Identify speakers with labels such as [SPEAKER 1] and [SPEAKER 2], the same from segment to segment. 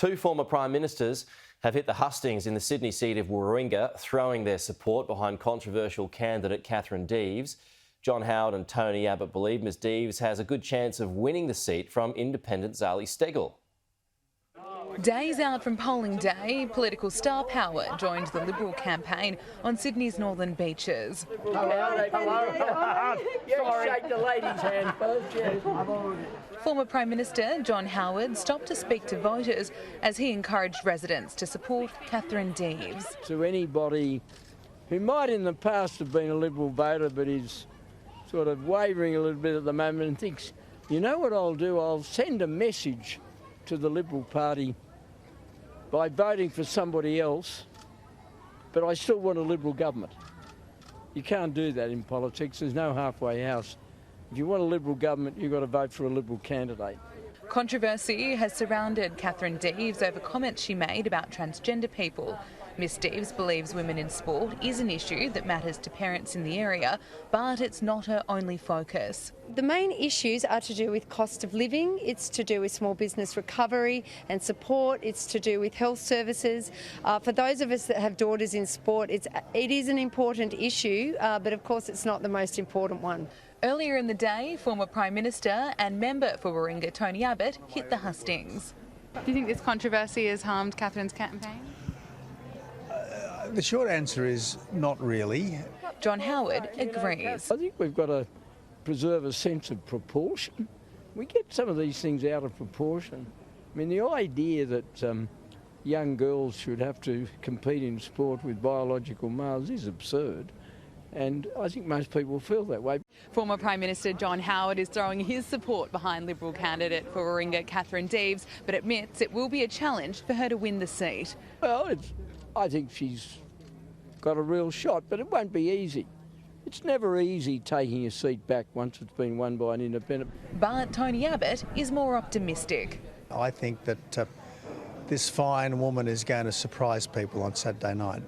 [SPEAKER 1] Two former Prime Ministers have hit the hustings in the Sydney seat of Warringah, throwing their support behind controversial candidate Katherine Deves. John Howard and Tony Abbott believe Ms Deves has a good chance of winning the seat from Independent Zali Steggall.
[SPEAKER 2] Days out from polling day, political star power joined the Liberal campaign on Sydney's northern beaches.
[SPEAKER 3] Shake the lady's hand first.
[SPEAKER 2] Former Prime Minister John Howard stopped to speak to voters as he encouraged residents to support Katherine Deves.
[SPEAKER 3] To anybody who might in the past have been a Liberal voter but is sort of wavering a little bit at the moment and thinks, you know what I'll do, I'll send a message to the Liberal Party by voting for somebody else, but I still want a Liberal government. You can't do that in politics. There's no halfway house. If you want a Liberal government, you've got to vote for a Liberal candidate.
[SPEAKER 2] Controversy has surrounded Katherine Deves over comments she made about transgender people. Ms Deves believes women in sport is an issue that matters to parents in the area, but it's not her only focus.
[SPEAKER 4] The main issues are to do with cost of living, it's to do with small business recovery and support, it's to do with health services. For those of us that have daughters in sport, it is an important issue, but of course it's not the most important one.
[SPEAKER 2] Earlier in the day, former Prime Minister and member for Warringah Tony Abbott hit the hustings.
[SPEAKER 5] Do you think this controversy has harmed Katherine's campaign?
[SPEAKER 6] The short answer is not really.
[SPEAKER 2] John Howard agrees.
[SPEAKER 3] I think we've got to preserve a sense of proportion. We get some of these things out of proportion. I mean, the idea that young girls should have to compete in sport with biological males is absurd. And I think most people feel that way.
[SPEAKER 2] Former Prime Minister John Howard is throwing his support behind Liberal candidate for Warringah Katherine Deves, but admits it will be a challenge for her to win the seat.
[SPEAKER 3] Well, I think she's got a real shot, but it won't be easy. It's never easy taking a seat back once it's been won by an independent.
[SPEAKER 2] But Tony Abbott is more optimistic.
[SPEAKER 6] I think that this fine woman is going to surprise people on Saturday night.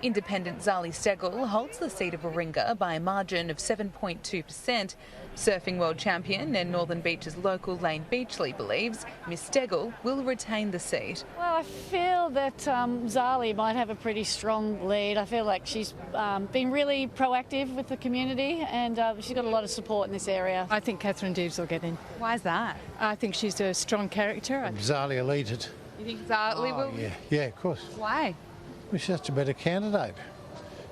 [SPEAKER 2] Independent Zali Steggall holds the seat of Warringah by a margin of 7.2%. Surfing world champion and Northern Beaches local Lane Beachley believes Miss Steggall will retain the seat.
[SPEAKER 7] Well, I feel that Zali might have a pretty strong lead. I feel like she's been really proactive with the community and she's got a lot of support in this area.
[SPEAKER 8] I think Katherine Deves will get in.
[SPEAKER 5] Why is that?
[SPEAKER 8] I think she's a strong character.
[SPEAKER 6] Zali will lead it.
[SPEAKER 5] You think Zali will?
[SPEAKER 6] Yeah, of course.
[SPEAKER 5] Why?
[SPEAKER 6] Well, she's just a better candidate.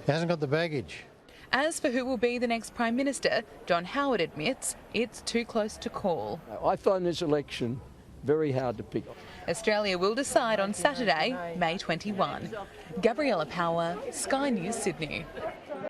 [SPEAKER 6] He hasn't got the baggage.
[SPEAKER 2] As for who will be the next Prime Minister, John Howard admits it's too close to call.
[SPEAKER 3] I find this election very hard to pick.
[SPEAKER 2] Australia will decide on Saturday, May 21. Gabriella Power, Sky News, Sydney.